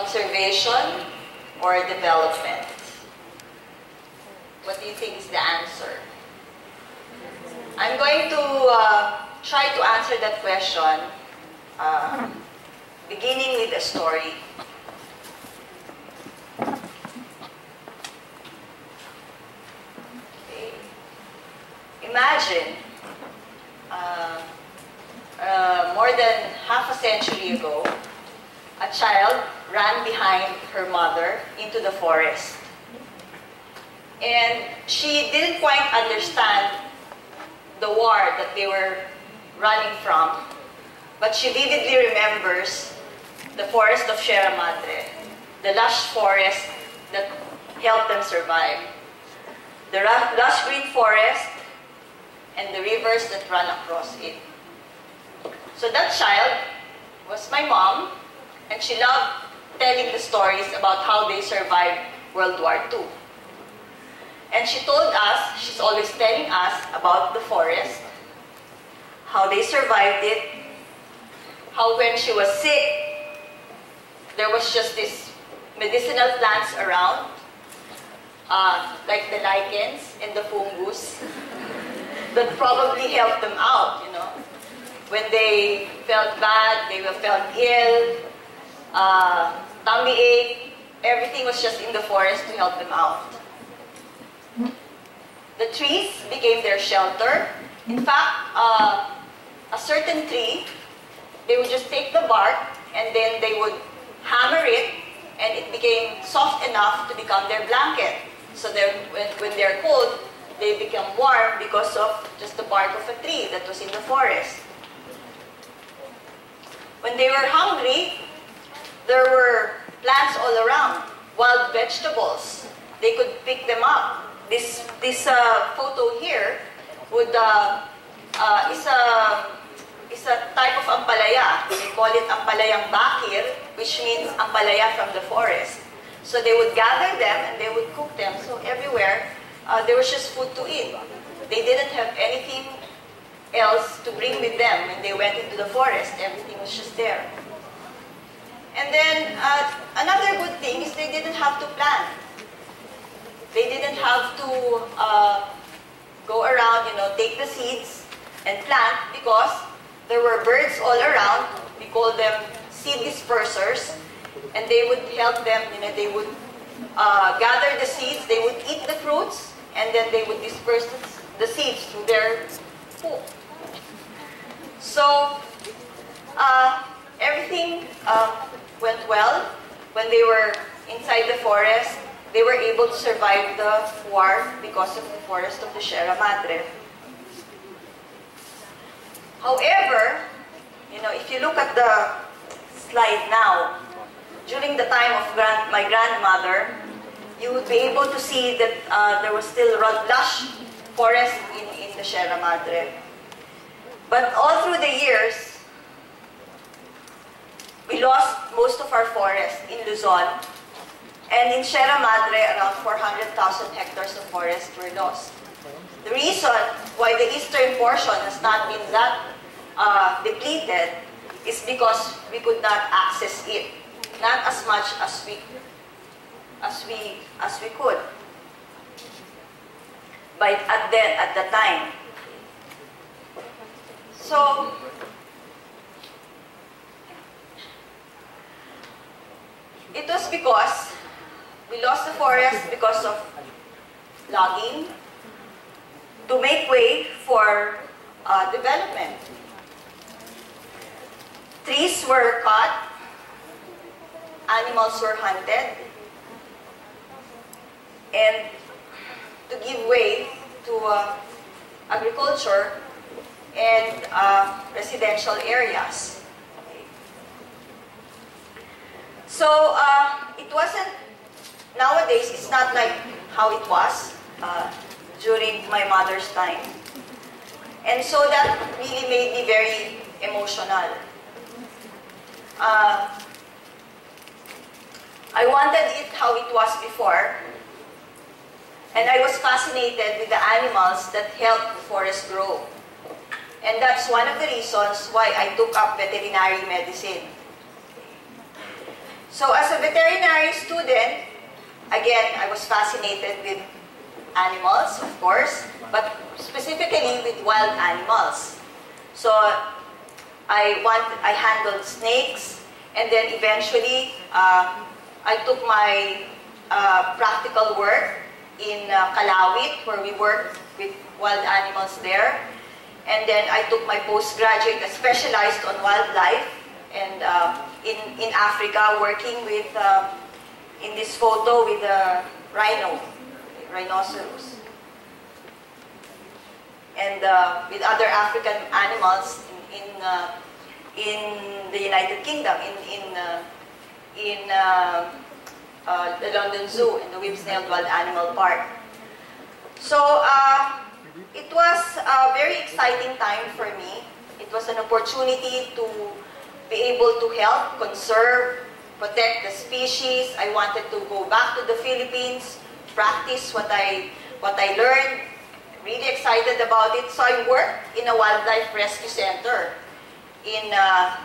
conservation or development? What do you think is the answer? I'm going to try to answer that question beginning with a story. Okay. Imagine more than half a century ago, a child ran behind her mother into the forest. And she didn't quite understand the war that they were running from, but she vividly remembers the forest of Sierra Madre, the lush forest that helped them survive, the lush green forest, and the rivers that run across it. So that child was my mom, and she loved telling the stories about how they survived World War II. And she told us, she's always telling us about the forest, how they survived it, how when she was sick, there was just this medicinal plants around, like the lichens and the fungus, that probably helped them out, you know. When they felt bad, they felt ill, tummy ache, everything was just in the forest to help them out. The trees became their shelter. In fact, a certain tree, they would just take the bark and then they would hammer it, and it became soft enough to become their blanket. So when they're cold, they become warm because of just the bark of a tree that was in the forest. When they were hungry, there were plants all around, wild vegetables. They could pick them up. This photo here would is a type of ampalaya. They call it ampalayang bakir, which means ampalaya from the forest. So they would gather them and they would cook them. So everywhere there was just food to eat. They didn't have anything else to bring with them when they went into the forest. Everything was just there. And then another good thing is they didn't have to plant. They didn't have to go around, you know, take the seeds and plant, because there were birds all around. We call them seed dispersers, and they would help them. You know, they would gather the seeds, they would eat the fruits, and then they would disperse the seeds through their poop. So everything went well. When they were inside the forest, they were able to survive the war because of the forest of the Sierra Madre. However, you know, if you look at the slide now, during the time of my grandmother, you would be able to see that there was still lush forest in the Sierra Madre. But all through the years, we lost most of our forest in Luzon. And in Sierra Madre, around 400,000 hectares of forest were lost. The reason why the eastern portion has not been that depleted is because we could not access it, not as much as we could. But at the time. So it was because we lost the forest because of logging to make way for development. Trees were cut, animals were hunted, and to give way to agriculture and residential areas. So it wasn't, nowadays it's not like how it was during my mother's time. And so that really made me very emotional. I wanted it how it was before, and I was fascinated with the animals that helped the forest grow. And that's one of the reasons why I took up veterinary medicine. So as a veterinary student, again, I was fascinated with animals, of course, but specifically with wild animals. So I handled snakes, and then eventually I took my practical work in Kalawit, where we worked with wild animals there. And then I took my postgraduate, specialized on wildlife, and in Africa, working with, in this photo, with a rhinoceros. And with other African animals in the United Kingdom, in the London Zoo, in the Whipsnade Wild Animal Park. So it was a very exciting time for me. It was an opportunity to be able to help conserve, protect the species. I wanted to go back to the Philippines, practice what I learned. Really excited about it. So I worked in a wildlife rescue center in the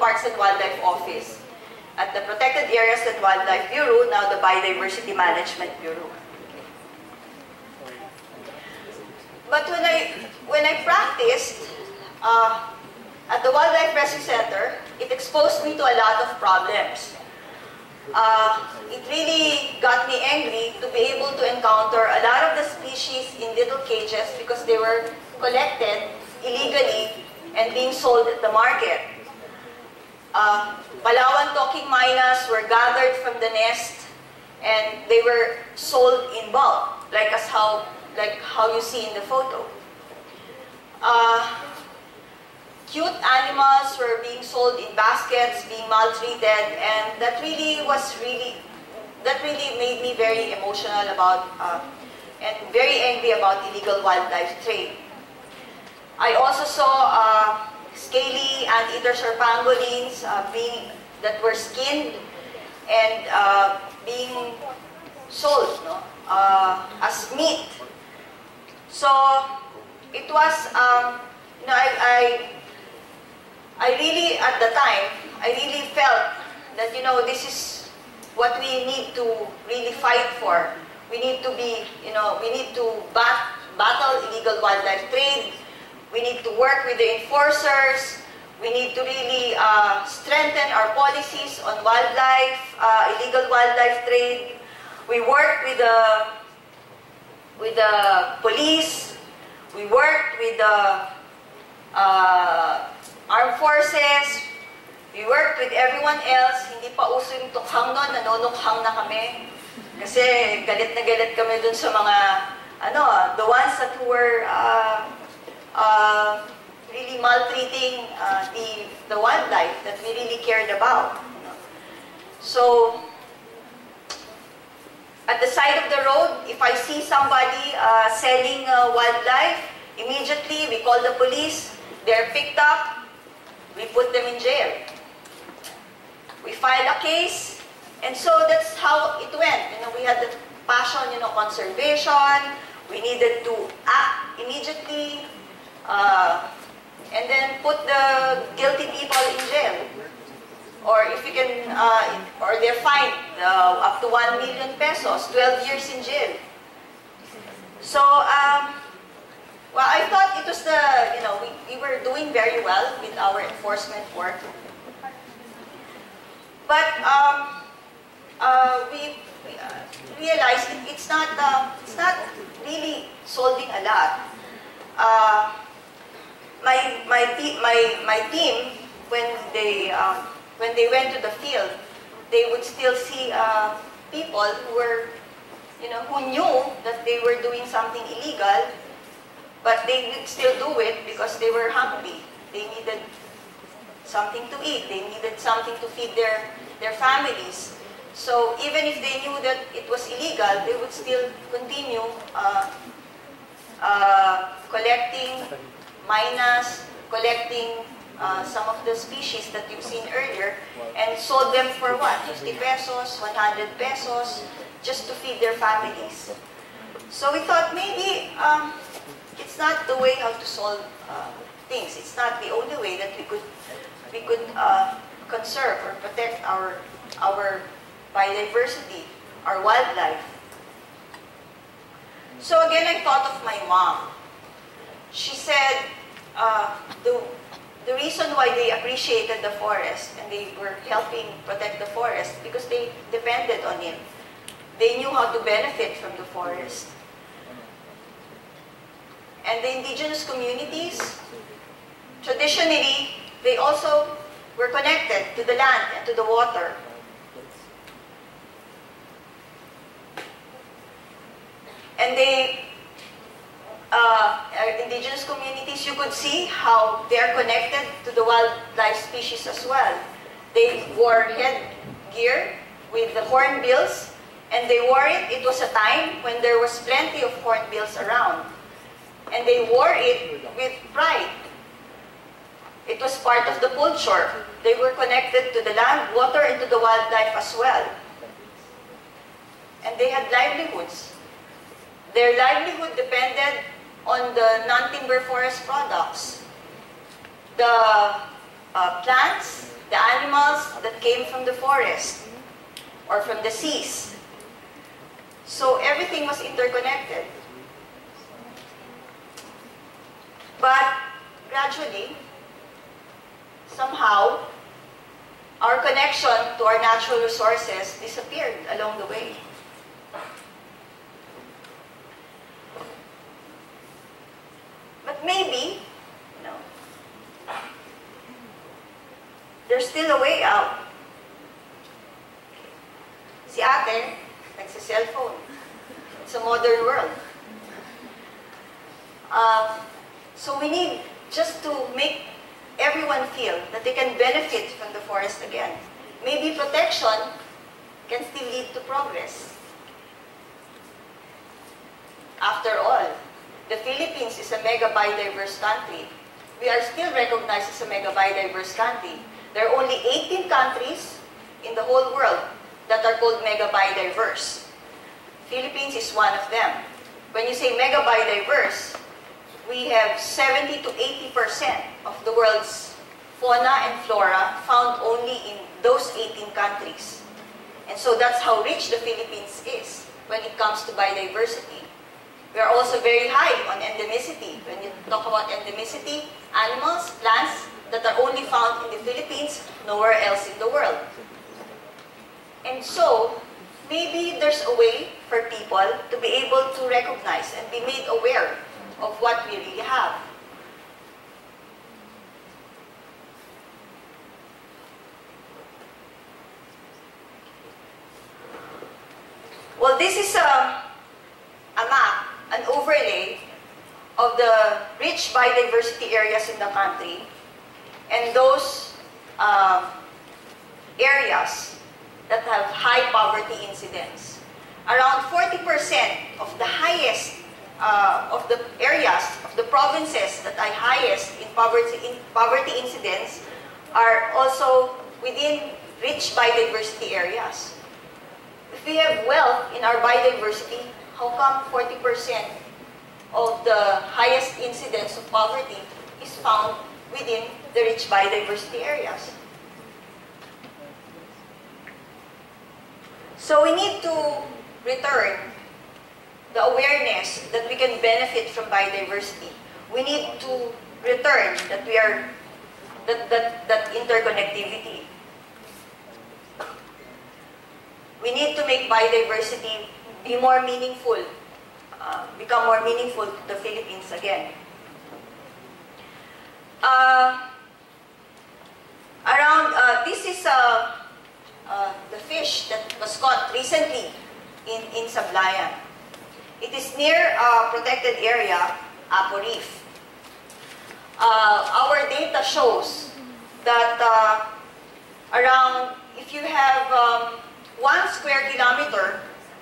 Parks and Wildlife Office at the Protected Areas and Wildlife Bureau, now the Biodiversity Management Bureau. But when I practiced at the Wildlife Rescue Center, it exposed me to a lot of problems. It really got me angry to be able to encounter a lot of the species in little cages because they were collected illegally and being sold at the market. Palawan talking mynas were gathered from the nest and they were sold in bulk, like how you see in the photo. Cute animals were being sold in baskets, being maltreated, and that really made me very emotional about and very angry about illegal wildlife trade. I also saw scaly anteater pangolins that were skinned and being sold, no, as meat. So it was, I really, at the time, I really felt that, this is what we need to really fight for. We need to be, we need to battle illegal wildlife trade. We need to work with the enforcers. We need to really strengthen our policies on wildlife, illegal wildlife trade. We work with the police. We work with the armed forces. We worked with everyone else. Hindi pa uso yung tukhang nun, nanonukhang na kami. Kasi galit na galit kami dun sa mga, the ones that were really maltreating the wildlife that we really cared about. So, at the side of the road, if I see somebody selling wildlife, immediately we call the police. They're picked up. We put them in jail. We filed a case, and so that's how it went. We had the passion, conservation. We needed to act immediately, and then put the guilty people in jail. Or if you can, or they're fined up to 1 million pesos, 12 years in jail. So, well, I thought it was we were doing very well with our enforcement work. But we realized it's not really solving a lot. My team, when they went to the field, they would still see people who were, who knew that they were doing something illegal, but they would still do it because they were hungry. They needed something to eat. They needed something to feed their families. So even if they knew that it was illegal, they would still continue collecting mynas, collecting some of the species that you've seen earlier, and sold them for what? 50 pesos, 100 pesos, just to feed their families. So we thought maybe it's not the way how to solve things. It's not the only way that we could conserve or protect our biodiversity, our wildlife. So again, I thought of my mom. She said the reason why they appreciated the forest and they were helping protect the forest because they depended on it. They knew how to benefit from the forest. And the indigenous communities, traditionally, they also were connected to the land and to the water. And indigenous communities, you could see how they are connected to the wildlife species as well. They wore headgear with the hornbills, and they wore it. It was a time when there was plenty of hornbills around. And they wore it with pride. It was part of the culture. They were connected to the land, water, and to the wildlife as well. And they had livelihoods. Their livelihood depended on the non-timber forest products. The plants, the animals that came from the forest or from the seas. So everything was interconnected. But gradually, somehow, our connection to our natural resources disappeared along the way. But maybe, there's still a way out. Si ate, nagsa-cellphone. It's a modern world. So we need just to make everyone feel that they can benefit from the forest again. Maybe protection can still lead to progress. After all, the Philippines is a mega biodiverse country. We are still recognized as a mega biodiverse country. There are only 18 countries in the whole world that are called mega biodiverse. Philippines is one of them. When you say mega biodiverse, we have 70 to 80% of the world's fauna and flora found only in those 18 countries. And so that's how rich the Philippines is when it comes to biodiversity. We are also very high on endemicity. When you talk about endemicity, animals, plants that are only found in the Philippines, nowhere else in the world. And so, maybe there's a way for people to be able to recognize and be made aware of what we really have. Well, this is a map, an overlay of the rich biodiversity areas in the country and those areas that have high poverty incidence. Around 40% of the highest of the areas, of the provinces that are highest in poverty incidence are also within rich biodiversity areas. If we have wealth in our biodiversity, how come 40% of the highest incidence of poverty is found within the rich biodiversity areas? So we need to return the awareness that we can benefit from biodiversity. We need to return that we are that interconnectivity. We need to make biodiversity be more meaningful, become more meaningful to the Philippines again. This is the fish that was caught recently in Sablayan. It is near a protected area, Apo Reef. Our data shows that if you have 1 square kilometer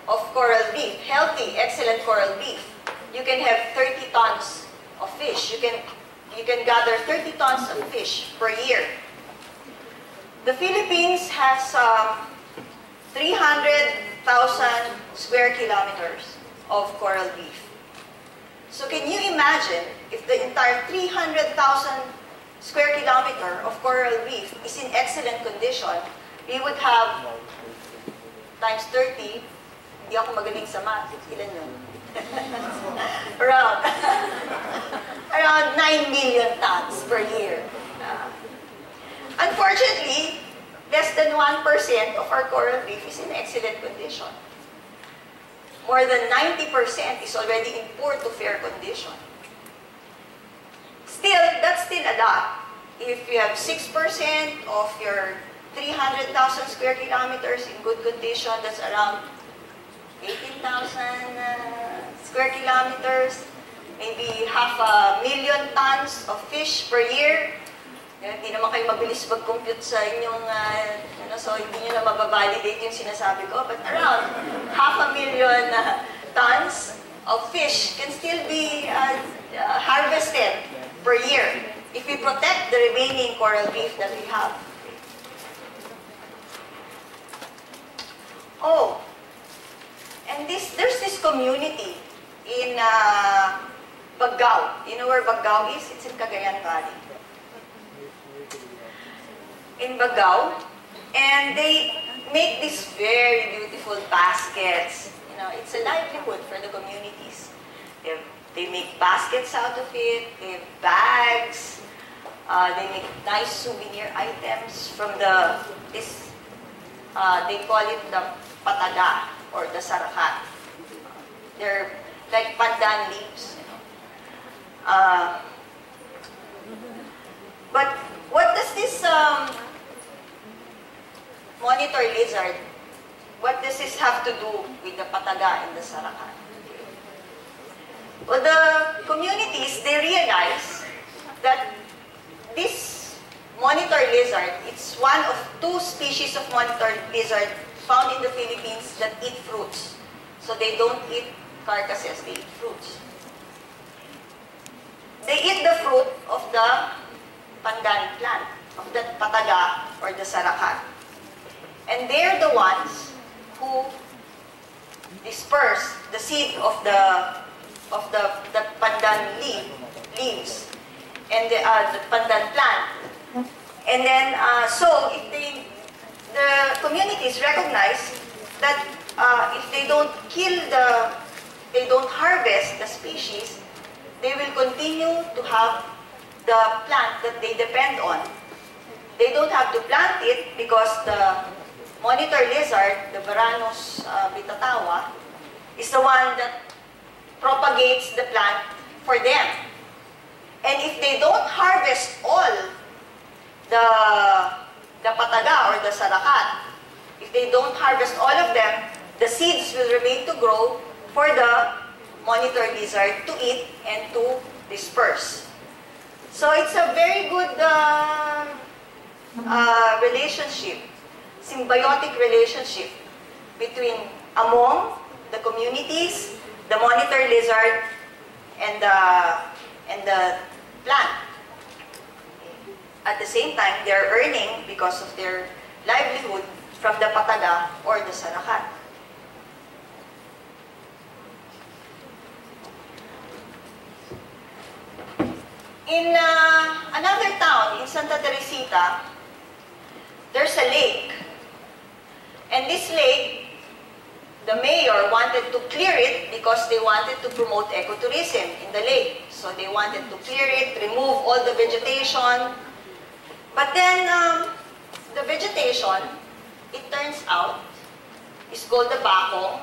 of coral reef, healthy, excellent coral reef, you can have 30 tons of fish. You can gather 30 tons of fish per year. The Philippines has 300,000 square kilometers of coral reef. So can you imagine if the entire 300,000 square kilometer of coral reef is in excellent condition, we would have times 30, hindi ako magaling sa math, ilan yun? around 9 million tons per year. Unfortunately, less than 1% of our coral reef is in excellent condition. More than 90% is already in poor to fair condition. Still, that's still a lot. If you have 6% of your 300,000 square kilometers in good condition, that's around 18,000 square kilometers, maybe 500,000 tons of fish per year. Hindi naman kayo mabilis mag-compute sa inyong, so hindi nyo na mababalidate yung sinasabi ko, but around 500,000 tons of fish can still be harvested per year if we protect the remaining coral reef that we have. Oh, and there's this community in Baggao. You know where Baggao is? It's in Cagayan Valley. In Baggao, and they make these very beautiful baskets. You know, it's a livelihood for the communities. They make baskets out of it. They have bags. They make nice souvenir items from they call it the pataga or the sarakat. They're like pandan leaves. You know. But what does this monitor lizard, what does this have to do with the pataga and the sarakat? Well, the communities, they realize that this monitor lizard, it's one of 2 species of monitor lizard found in the Philippines that eat fruits. So they don't eat carcasses, they eat fruits. They eat the fruit of the pandan plant, of the pataga or the sarakat. And they're the ones who disperse the seed of the pandan leaves and the pandan plant. And then, so if the communities recognize that if they don't they don't harvest the species, they will continue to have the plant that they depend on. They don't have to plant it because the monitor lizard, the Varanus bitatawa, is the one that propagates the plant for them. And if they don't harvest all the pataga or the sarakat, if they don't harvest all of them, the seeds will remain to grow for the monitor lizard to eat and to disperse. So it's a very good relationship, symbiotic relationship among the communities, the monitor lizard, and the plant. At the same time, they're earning because of their livelihood from the pataga or the sarakat. In another town, in Santa Teresita, there's a lake. And this lake, the mayor wanted to clear it because they wanted to promote ecotourism in the lake. So they wanted to clear it, remove all the vegetation. But then the vegetation, it turns out, is called the bakong.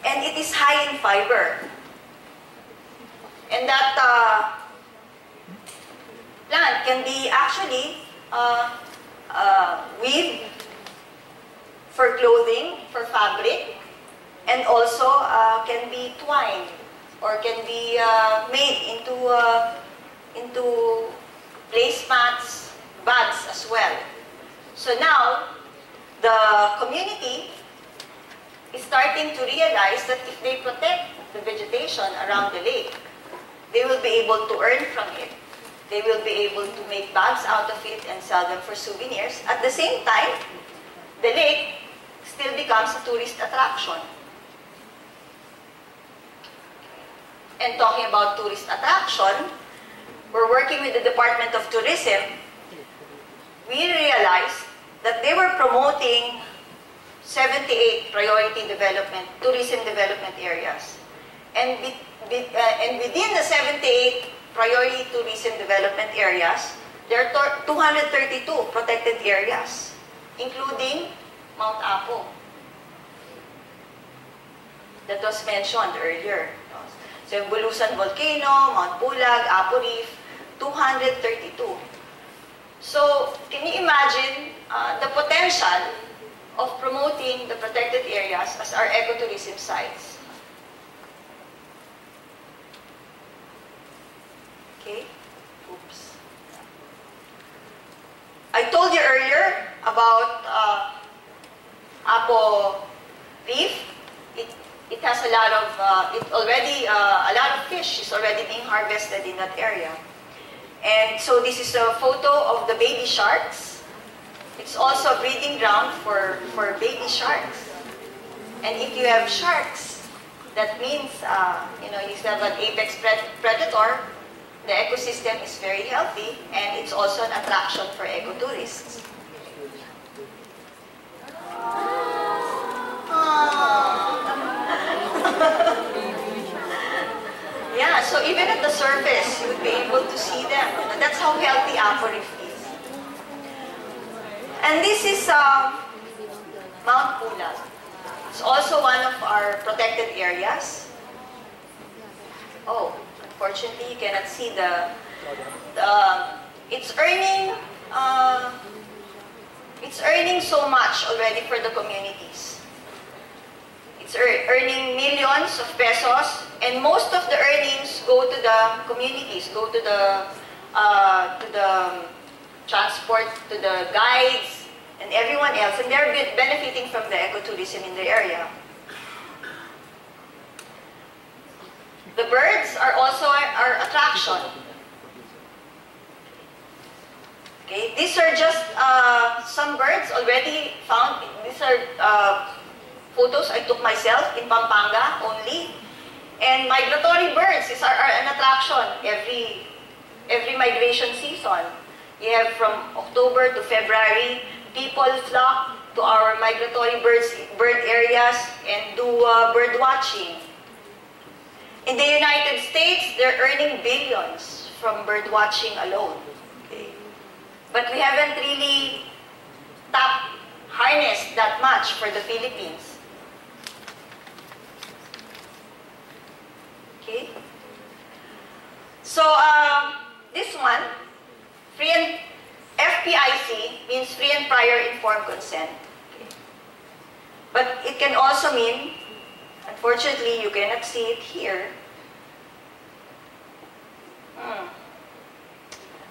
And it is high in fiber. And that plant can be actually weaved for clothing, for fabric, and also can be twined or can be made into placemats, bags as well. So now, the community is starting to realize that if they protect the vegetation around the lake, they will be able to earn from it. They will be able to make bags out of it and sell them for souvenirs. At the same time, the lake still becomes a tourist attraction. and talking about tourist attraction, we're working with the Department of Tourism, we realized that they were promoting 78 priority development, tourism development areas. And within the 78 priority tourism development areas, there are 232 protected areas, including Mount Apo, that was mentioned earlier. So yung Bulusan Volcano, Mount Pulag, Apo Reef, 232. So, can you imagine the potential of promoting the protected areas as our ecotourism sites? Okay? Oops. I told you earlier about Apo Reef. It has a lot of, a lot of fish is already being harvested in that area. And so this is a photo of the baby sharks. It's also a breeding ground for baby sharks. And if you have sharks, that means, you have an apex predator, the ecosystem is very healthy, and it's also an attraction for ecotourists. Yeah, so even at the surface, you would be able to see them. That's how healthy Apo Reef is. And this is Mount Pulag. It's also one of our protected areas. Oh, unfortunately, you cannot see it's earning so much already for the communities. It's earning millions of pesos, and most of the earnings go to the communities, go to the transport, to the guides, and everyone else, and they're benefiting from the ecotourism in the area. The birds are also our attraction. Okay, these are just some birds already found. These are photos I took myself in Pampanga only. And migratory birds is an attraction every migration season. You have from October to February, people flock to our migratory bird areas and do bird watching. In the United States, they're earning billions from bird watching alone. Okay? But we haven't really harnessed that much for the Philippines. Okay. So this one, FPIC means free and prior informed consent. Okay. But it can also mean, unfortunately, you cannot see it here.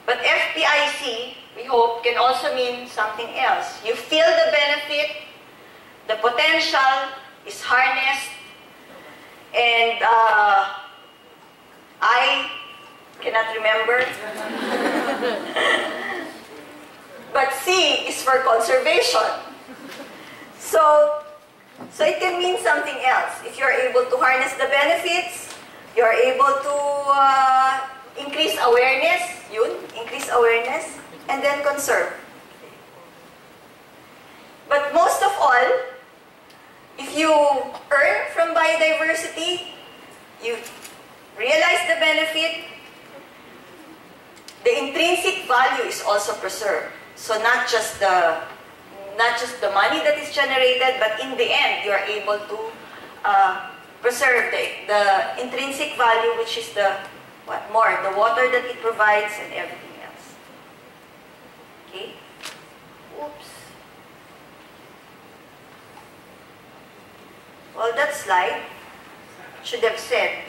But FPIC, we hope, can also mean something else. You feel the benefit, the potential is harnessed, and I cannot remember. But C is for conservation. So it can mean something else. If you're able to harness the benefits, you're able to increase awareness, and then conserve. But most of all, if you earn from biodiversity, you realize the benefit, the intrinsic value is also preserved. So not just the money that is generated, but in the end, you are able to preserve the intrinsic value, which is the water that it provides and everything else. Okay? Oops. Well, that slide should have said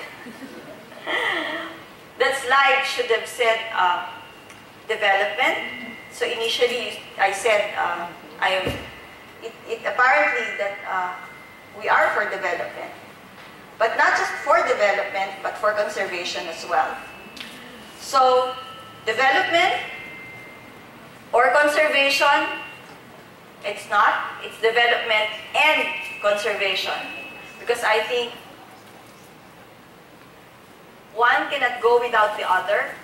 development. So initially, I said apparently that we are for development, but not just for development, but for conservation as well. So development or conservation, it's not. It's development and conservation, because I think One cannot go without the other.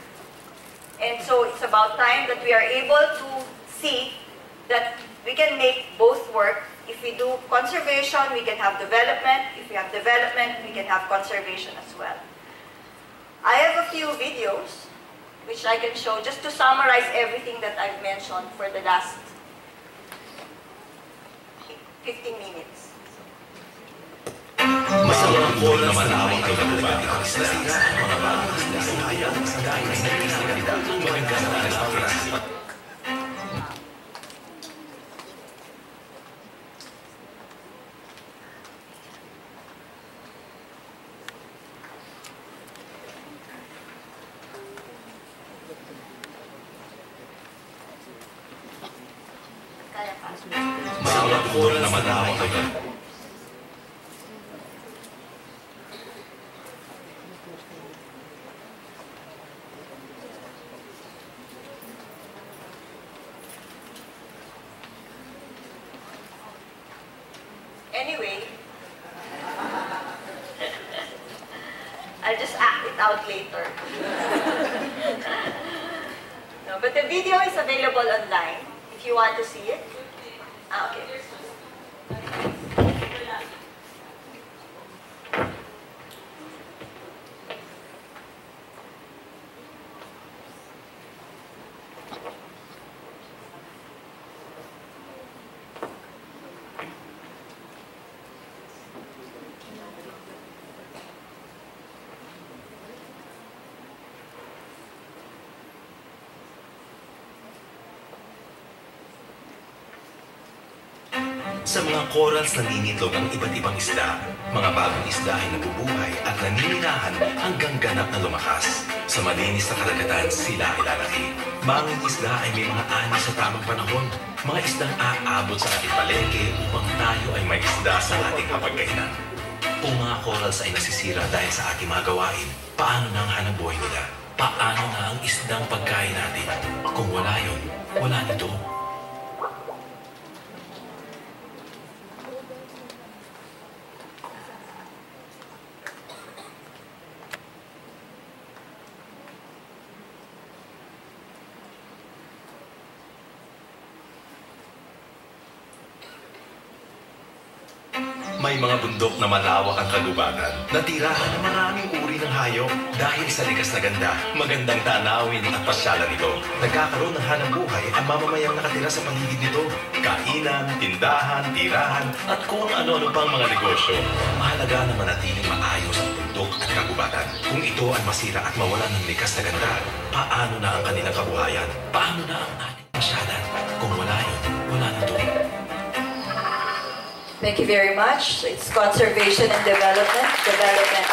And so it's about time that we are able to see that we can make both work. If we do conservation, we can have development. If we have development, we can have conservation as well. I have a few videos which I can show just to summarize everything that I've mentioned for the last 15 minutes. Masamang oras na lamang ay nagubati ang isla. Mga bagong isla sa hayang dahil ay nagkakaganda ang maganda na oras. Masamang oras na lamang ay nagubati. Anyway, I'll just act it out later. No, but the video is available online if you want to see it. Okay. Sa mga corals naninitlog ang iba't ibang isda. Mga bagong isda ay nabubuhay at naninirahan hanggang ganap na lumakas. Sa malinis na karagatan, sila ay lalaki. Banging isda ay may mga ani sa tamang panahon. Mga isdang aabot sa ating palengke upang tayo ay may isda sa ating hapagkainan. Kung mga corals ay nasisira dahil sa ating mga gawain, paano na ang hanapbuhay nila? Paano na ang isdang pagkain natin? Kung wala yun, wala nito. May mga bundok na malawak ang kagubatan, natirahan ng maraming uri ng hayop. Dahil sa likas na ganda, magandang tanawin at pasyalan nito. Nagkakaroon ng hanapbuhay ang mamamayang nakatira sa paligid nito. Kainan, tindahan, tirahan, at kung ano-ano pang mga negosyo. Mahalaga na manatiling maayos ang bundok at kagubatan. Kung ito ay masira at mawalan ng likas na ganda, paano na ang kanilang kabuhayan? Paano na ang ating pasyalan? Kung wala yun, wala nito. Thank you very much. It's conservation and development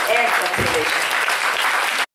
and conservation.